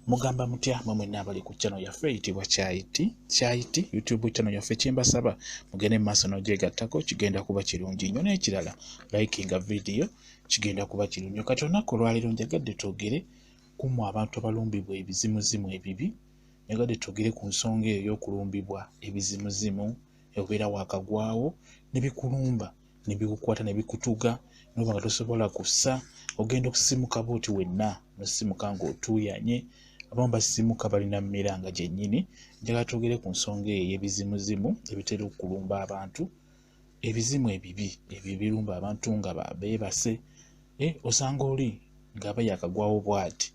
Mugamba mutya mmwe n'abali ku channel yaffe eyitibwa Kyayiti YouTube channel yaffe kyembasaba mugende maaso n'ogyegattako kigenda kuba kirungi nnyo n'ekirala likinga video kigenda kuba kirungi kati olunaku olwaleero njagadde twogere ku abantu abalumbibwa ebizimuzimu ebibi njagadde twogere ku nsonga eyo y'okulumbibwa ebizimuzimu obeera waakagwawo ne bikulumba ne bikukwata ne bikutuga n'oba nga tosobola kussa ogenda okusimuka bw'oti wenna n'osimuka ng'otuuyanye abamu basimuka balina miranga gyennyini njagala twogere ku nsonga eyo y'ebizimuzimu ebitera okulumba abantu ebizimu ebibi ebyo ebirumba abantu nga beebase osanga oli ng'aba yaakagwawo bw'ati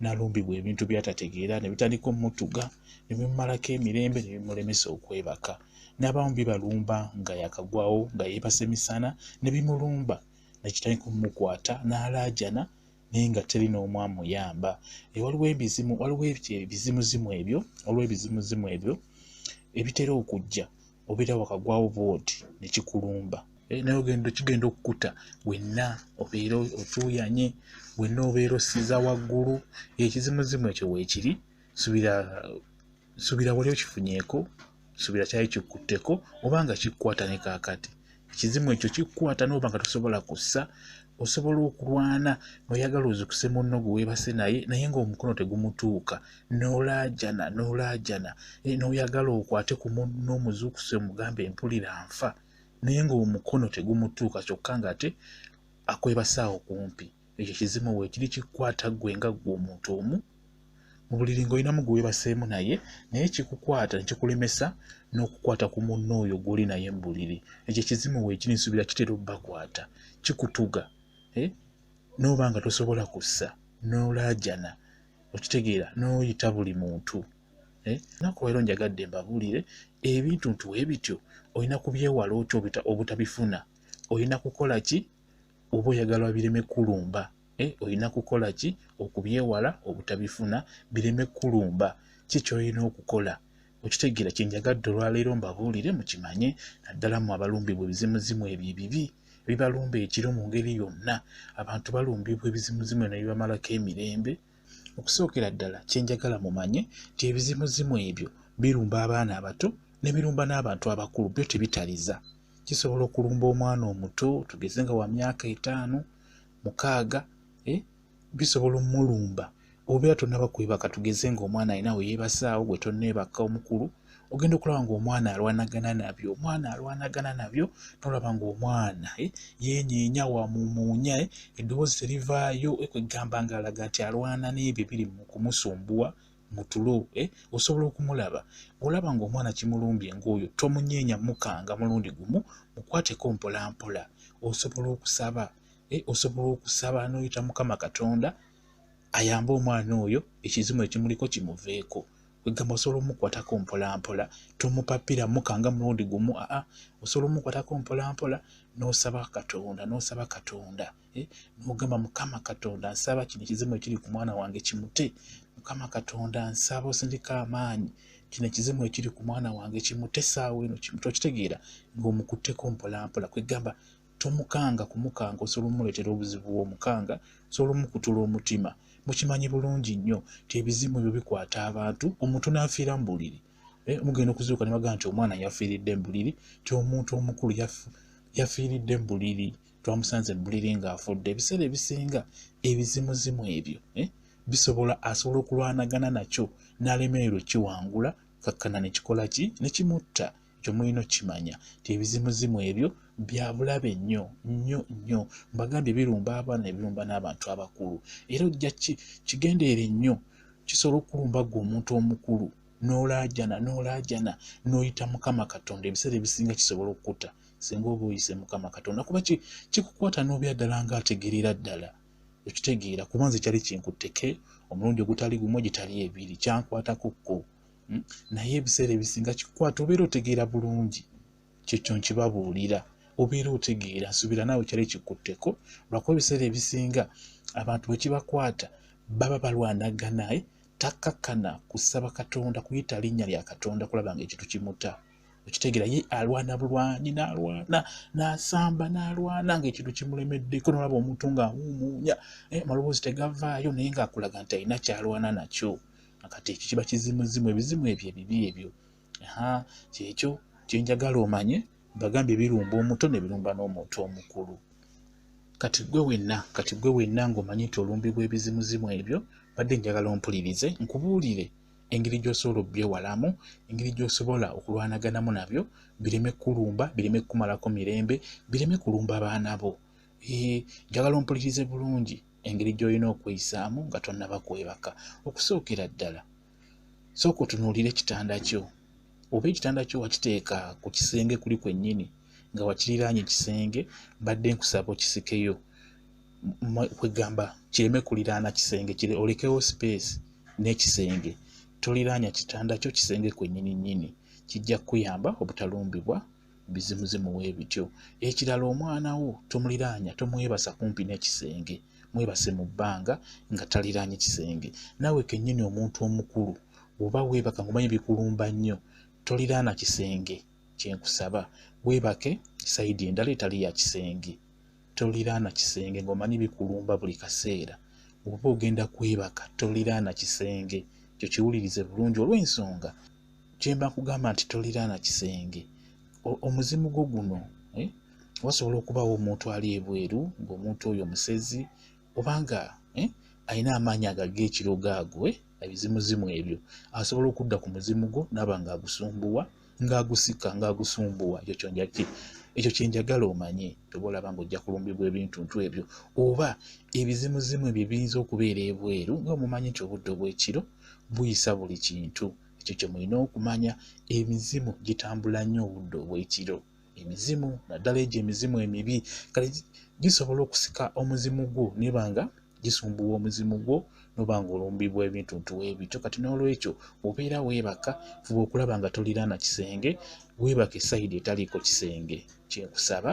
n'alumbibwa ebintu by'atategeera ne bitandika omutuga ne bimumalako emirembe ne bimulemesa okwebaka n'abamu bibalumba nga yaakagwawo nga yeebase misana ne bimulumba ne kitandika omukwata n'alaajana naye nga teri n'omu amuyamba waliwo ebizimuzimu ebyo ebitera okujja obeera wakagwawo bw'oti ne kikulumba naye kigenda okukuta wenna obeera otuuyanye wenna obeera osiza waggulu ekizimuzimu ekyo weekiri subira wali okifunyeeko subira kyali kikutteko oba nga kikukwata ne kaakati ekizimu ekyo kikukwata n'oba nga tosobola kussa osobola okulwana n'oyagala ozikuse munno gwe weebase naye ng'omukono tegumutuuka n'olaajana n'oyagala okwate ku munno omuzuukuse omugambe empulira nfa naye ng'omukono tegumutuuka kyokka ng'ate akwebase awo kumpi ekyo kizimu weekiri kikukwata ggwe nga ggwe omuntu omu mu buliri ng'olinamu gwe weebaseemu naye kikukwata ne kikulemesa n'okukwata ku munno oyo gw'oli naye mu buliri ekyo kizimu weekiri nsubira kitera obbakwata kikutuga n'oba nga tosobola kussa n'olaajana okitegeera n'oyita buli muntu naku leero njagadde mbabuulire ebintu ntuwe bityo olina kubyewala otyo obutabifuna olina kukola ki oba oyagala bireme kulumba olina kukola ki okubyewala obutabifuna bireme kulumba ki ky'olina okukola okitegeera kyenjagadde olwaleero mbabuulire mukimanye naddala mu abalumbibwa ebizimuzimu ebyo ebibi bibalumba ekiro mu ngeri yonna abantu balumbibwa ebizimuzimu ne bibamalako emirembe okusookera ddala kyenjagala mumanye nti ebizimuzimu ebyo birumba abaana abato ne birumba n'abantu abakulu byo tebitaliza kisobola okulumba omwana omuto tugeze nga wa myaka 5 6 bisobola omulumba obeera tonnaba kwebaka tugeze ng'omwana alina we yeebasaawo gwe tonneebaka omukulu ogenda okulaba ng'omwana alwanagana nabyo n'olaba ng'omwana yeenyeenya wamumuunya eddoboozi terivaayo kwegamba ng'alaga nti alwana n'ebyo biri mu kumusumbuwa mu tulo osobola okumulaba olaba ng'omwana kimulumbye ng'oyo tomunyeenya mukanga mulundi gumu mukwateko mpolampola osobola okusaba n'oyita Mukama Katonda ayambe omwana oyo ekizimu ekimuliko kimuveeko kwegamba osobola omukwatako mpolampola tomupapira mukanga mulundi gumu osobola omukwatako mpolampola n'osaba Katonda n'ogamba Mukama Katonda nsaba kino ekizimu ekiri ku mwana wange kimute Mukama Katonda nsaba osindika amaanyi kino ekizimu ekiri ku mwana wange kimute saawa eno kimute okitegeera ng'omukutteko mpolampola kwegamba tomukanga kumukanga osobola omuleetera obuzibu bw'omukanga osobola omukutula omutima mukimanyi bulungi nnyo nti ebizimu ebyo bikwata abantu omuntu n'afiira mu buliri mugenda okuzuuka ne bagaa nti omwana yafiiridde mu buliri ti omuntu omukulu yafiiridde mu buliri twamusanze mu buliri ng'afudde ebiseera ebisinga ebizimuzimu ebyo asobola okulwanagana nakyo n'alemererwa kiwangula kakkana ne kikola ki ne kimutta ekyo mulina okukimanya nti ebizimuzimu ebyo bya bulabe nnyo mbagambye birumba abaana ne birumba n'abantu abakulu era ojja kigendeere nnyo kisobola okulumba gwe omuntu omukulu n'olaajana n'oyita Mukama Katonda ebiseera ebisinga kisobola okukutta singa oba oyise Mukama Katonda kuba kikukwata n'obeera ddala ng'ategeerera ddala okitegeera kubanze kyali kinkutteke omulundi ogutali gumu gitali ebiri kyankwatako naye ebiseera ebisinga kikukwata obeera otegeera bulungi kyekyo nkibabuulira obeera otegeera nsubira naawe kyali kikutteko lwakuba ebiseera ebisinga abantu bwe kibakwata baba balwanagana takkakkana kusaba Katonda kuyita linnya lya Katonda kulaba ng'ekintu kimuta okitegeera ye alwana bulwanyi n'asamba n'alwana ng'ekintu kimulemeddeko n'olaba omuntu ng'amuumuunya amaloboozi tegavaayo naye ng'akulaga nti alina kyalwana nakyo kati ekyo kiba kizimuzimu ebizimu ebyo ebibi ebyo kyekyo kyenjagala omanye bagambye birumba omuto ne birumba n'omuntu omukulu. Kati gwe wenna ng'omanyi nti olumbibwa ebizimuzimu ebyo badde njagala ompulirize nkubuulire engeri gy'osobola obyewalamu, engeri gy'osobola okulwanaganamu nabyo bireme kulumba, bireme kumalako mirembe, bireme kulumba baana bo. Njagala ompulirize bulungi engeri gy'olina okweyisaamu nga tonnaba kwebaka. Okusookera ddala sooka otunuulire ekitanda kyo, oba ekitanda kyo wakiteeka ku kisenge kuli kwennyini nga wakiriraanye ekisenge, badde nkusaba okisikeyo kwegamba kireme kuliraana kisenge, olekewo space n'ekisenge, toliraanya kitanda kyo kisenge kwennyini nnyini, kijja kuyamba obutalumbibwa bizimuzimu weebityo. Ekirala, omwana wo tomuliraanya, tomwebasa kumpi n'ekisenge, mwebase mu bbanga nga taliraanye kisenge. Naawe kennyini omuntu omukulu oba weebaka ng'omanyi bikulumba nnyo, toliraana kisenge. Kyenkusaba weebake sayidi endala etali ya kisenge, toliraana kisenge ng'omanyi bikulumba buli kaseera. Oba ogenda kwebaka toliraana kisenge, kyo kiwulirize bulungi olw'ensonga kyemba nkugamba nti toliraana kisenge. Omuzimu gwo guno wasobola okubawo omuntu ali ebweru ng'omuntu oyo musezi obanga alina amaanyi ag'ekiro gaagwe, ebizimuzimu ebyo asobola okudda ku muzimu gwo n'aba ng'agusumbuwa, ng'agusika, ng'agusumbuwa. Ekyo kyenjagala omanye oba olaba ng'ojja kulumbibwa ebintuntu ebyo, oba ebizimuzimu ebyo biyinza okubeera ebweru nga mumanyi nti obudde obw'ekiro buyisa buli kintu. Ekyo kye mulina okumanya, emizimu gitambula nnyo obudde obw'ekiro. Emizimu naddala egyo emizimu emibi kale gisobola okusika omuzimu gwo niba nga gisumbuwa omuzimu gwo noba ng'olumbibwa ebintuntu weebityo. Kati n'olwekyo obeera weebaka, fuba okulaba nga toliraana kisenge, weebake sayidi etaliiko kisenge. Kyenkusaba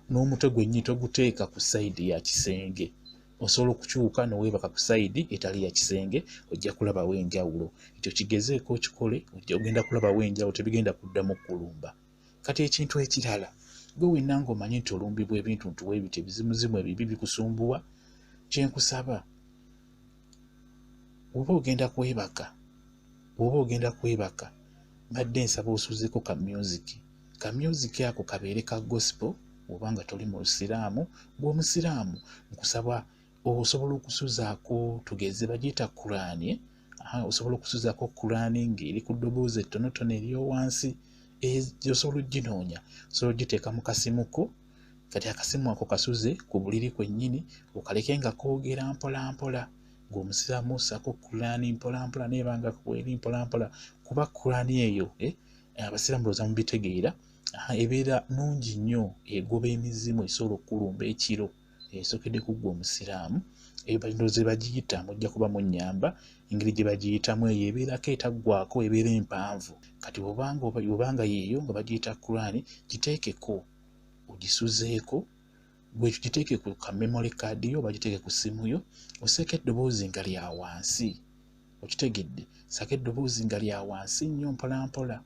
n'omutwe gwennyini toguteeka ku sayidi ya kisenge, osobola okukyuka n'oweebaka ku sayidi etali ya kisenge, ojja kulabawo enjawulo. Ekyo kigezeeko okikole, ogenda kulabawo enjawulo, tebigenda kuddamu kulumba. Kati ekintu ekirala, gwe wenna ng'omanyi nti olumbibwa ebintuntu weebityo, ebizimuzimu ebibi bikusumbuwa, kyenkusaba oba ogenda kwebaka badde nsaba osuzeeko ka music ako kabeere ka gospel. Oba nga toli mu Lusiraamu, gw'Omusiraamu nkusaba osobola okusuzaako, tugeze bagiyita Qur'ani, osobola okusuzaako Qur'ani ng'eri ku ddoboozi ettonotono ery'o wansi, osobola oginoonya, osobola ogiteeka mu kasimu ko. Kati akasimu ako kasuze ku buliri kwennyini, okaleke nga koogera mpolampola, ng'Omusiraamu ossaako Qur'ani mpolampola, neebanga kweri mpolampola, kuba Qur'ani eyo Abasiraamu looza mubitegeera, ebeera nnungi nnyo, egoba emizimu, esobola okukulumba ekiro. Esookedde ku ggwe Omusiraamu, ndowooza bagiyita, mujja kuba munnyamba, engeri gye bagiyitamu eyo ebeerako etaggwaako, ebeera empanvu. Kati obanga yeeyo nga bagiyita Qur'ani, giteekeko, ogisuzeeko, giteeke ku ka memory card yo, oba giteeke ku ssimu yo, oseeko eddoboozi nga lya wansi. Okitegedde? Ssaako eddoboozi nga lya wansi nnyo mpolampola,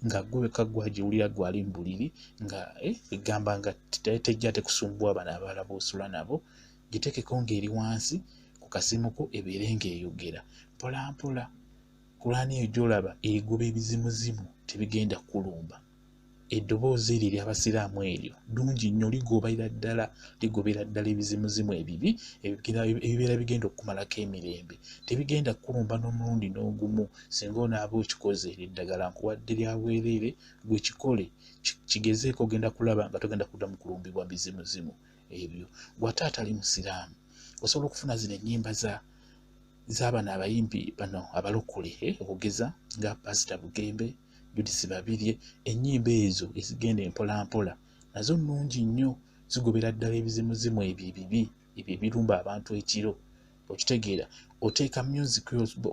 nga ggwe wekka gwagiwulira gwali mu buliri, nga egamba nga tejja tekusumbuwa bano abalala b'osula nabo. Giteekeko ng'eri wansi ku kasimu ko, ebeere ng'eyogera mpolampola. Qur'ani eyo gy'olaba egoba ebizimuzimu, tebigenda kulumba. Eddoboozi eryo ery'Abasiraamu eryo ddungi nnyo, ligobera ddala ebizimuzimu ebibi ebibeera bigenda okumalako emirembe. Tebigenda kulumba n'omulundi n'ogumu. Singa onaaba okikoze eddagala nkuwadde lya bwereere, gwe kikole, kigezeeko, ogenda kulaba nga togenda kuddamu kulumbibwa bizimuzimu ebyo. Gw'ate atali Musiraamu osobola okufuna zino ennyimba z'abano abayimbi bano abalokole, okugeza nga Pastor Bugembe, Judith Babirye. Ennyimba ezo ezigenda empolampola nazo nnungi nnyo, zigobera ddala ebizimuzimu ebyo ebibi, ebyo ebirumba abantu ekiro. Okitegeera? Oteeka music,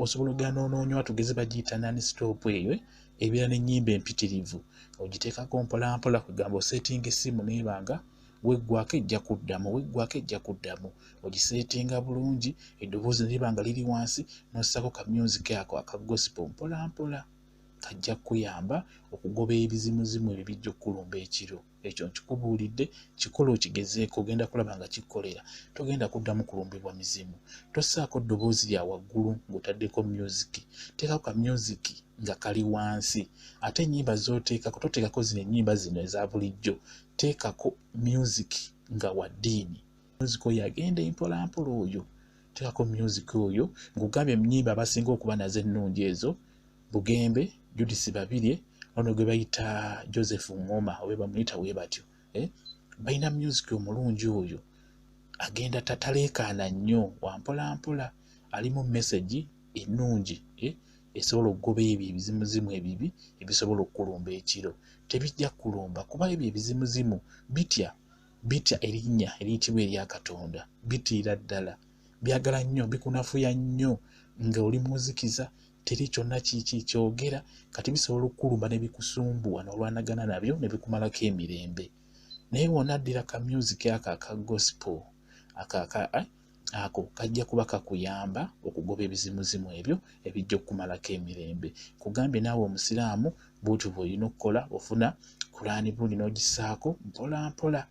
osobola ogenda onoonywa, tugeze bagiyita non-stop eyo, ebeera n'ennyimba empitirivu, ogiteekako mpolampola, kugamba oseetinga essimu neebanga weggwako ejja kuddamu, ogiseetinga bulungi, eddoboozi liba nga liri wansi, n'ossako ka music ako aka gospel mpolampola, kajja kuyamba okugoba ebizimuzimu ebyo bijja okkulumba ekiro. ekyo nkikubuulidde, kikola okigezeeko, ogenda kulaba nga kikolera. Togenda kuddamu kulumbibwa mizimu. Tossaako ddoboozi lya waggulu ng'otaddeko music. Teekako ka music nga kali wansi. Ate ennyimba z'oteekako toteekako zino ennyimba zino eza bulijjo. Teekako music nga wa ddiini. Music oyo agenda empolampola oyo. Teekako music oyo ng'ogambye ennyimba abasinga okuba nazo ennungi ezo Bugembe, Judith Babirye, ono gwe bayita Joseph Ngoma oba bamuyita bwe batyo. Balina music omulungi oyo. Agenda tataleekaana nnyo wampolampola, alimu message ennungi esobola okugoba ebyo ebizimuzimu ebibi ebisobola okukulumba ekiro. Tebijja kulumba kuba ebyo ebizimuzimu bitya erinnya eriyitibwa erya Katonda, bitiira ddala, byagala nnyo, bikunafuya nnyo nga oli muzikiza, teri kyonna kiki kyogera, kati bisobola okukulumba ne bikusumbuwa n'olwanagana nabyo ne bikumalako emirembe. Naye w'onaddira ka music ako aka gospel ako kajja kuba kakuyamba okugoba ebizimuzimu ebyo ebijja okumalako emirembe. Kugambye naawe omusiraamu bw'otyo bw'olina okukola, ofuna Kulaani bulungi n'ogissaako mpolampola,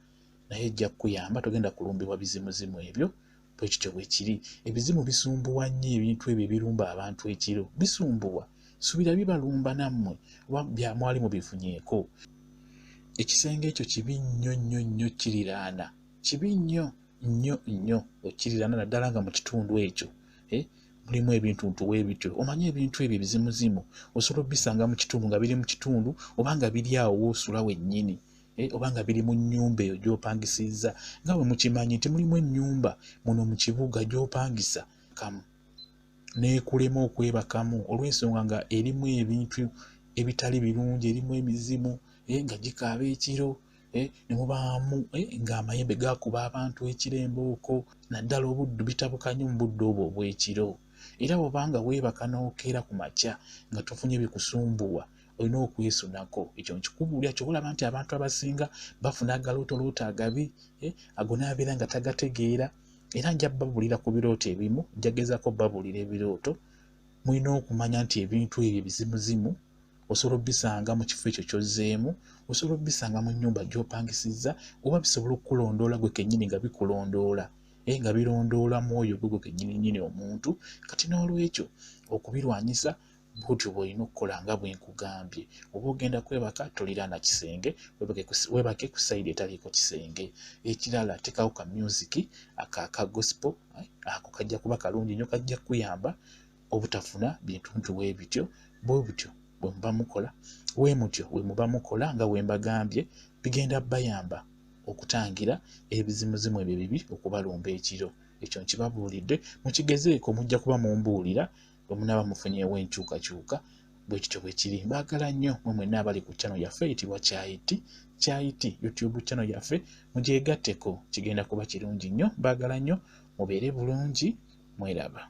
naye ejja kukuyamba, togenda kulumbibwa bizimuzimu ebyo. Bwe kityo bwe kiri. Ebizimu bisumbuwa nnyo ebintu ebyo ebirumba abantu ekiro. Bisumbuwa. Subira bibalumba nammwe oba mwali mubifunyeeko. Ekisenge ekyo kibi nnyo nnyo nnyo kiriraana. Kibi nnyo nnyo nnyo okiriraana naddala nga mu kitundu ekyo mulimu ebintu ntuwe bityo. Omanye ebintu ebyo ebizimuzimu osobola obisanga mu kitundu nga biri mu kitundu oba nga biri awo w'osula wennyini. Oba nga biri mu nnyumba eyo gy'opangisizza. Nga bwe mukimanyi nti mulimu ennyumba muno mu kibuga gy'opangisa kamu n'ekulema okwebakamu olw'ensonga nga erimu ebintu ebitali birungi, erimu emizimu nga gikaaba ekiro ne mubaamu ng'amayembe gakuba abantu ekirembooko, naddala obuddu bitabuka nnyo mu budde obwo obw'ekiro. Era bw'obanga weebaka n'okeera ku makya nga tofunye bikusumbuwa, olina okwesunako. Ekyo nkikubuulira ky'olaba nti abantu abasinga bafuna agalootolooto agabi, ago n'abeera nga tagategeera. Era nja babuulira ku birooto ebimu, nja gezaako babuulira ebirooto. Mulina okumanya nti ebintu ebyo ebizimuzimu osobola obisanga mu kifo ekyo ky'ozzeemu, osobola obisanga mu nnyumba gy'opangisizza, oba bisobola okukulondoola gwe kennyini nga bikulondoola, nga birondoola mwoyo gwe kennyini omuntu. Kati n'olwekyo okubirwanyisa bw'otyo bw'olina okukola nga bwe nkugambye. Oba ogenda kwebaka toliraana kisenge, weebake ku sayidi etaliiko kisenge. Ekirala teekawo ka music aka gospel, ako kajja kuba kalungi nnyo, kajja kuyamba obutafuna bintu ntuwe bityo. Bwe butyo bwe muba mukola, we mutyo we muba mukola nga bwe mbagambye, bigenda bayamba okutangira ebizimuzimu ebyo bibi okubalumba ekiro. Ekyo nkibabuulidde, mukigezeeko, mujja kuba mumbuulira bwe munaaba mufunyeewo enkyukakyuka. Bwe kityo bwe kiri. Mbaagala nnyo mwe mwenna abali ku channel yaffe eyitibwa Kyayiti YouTube channel yaffe, mugyegatteko, kigenda kuba kirungi nnyo. Mbaagala nnyo, mubeere bulungi, mweraba.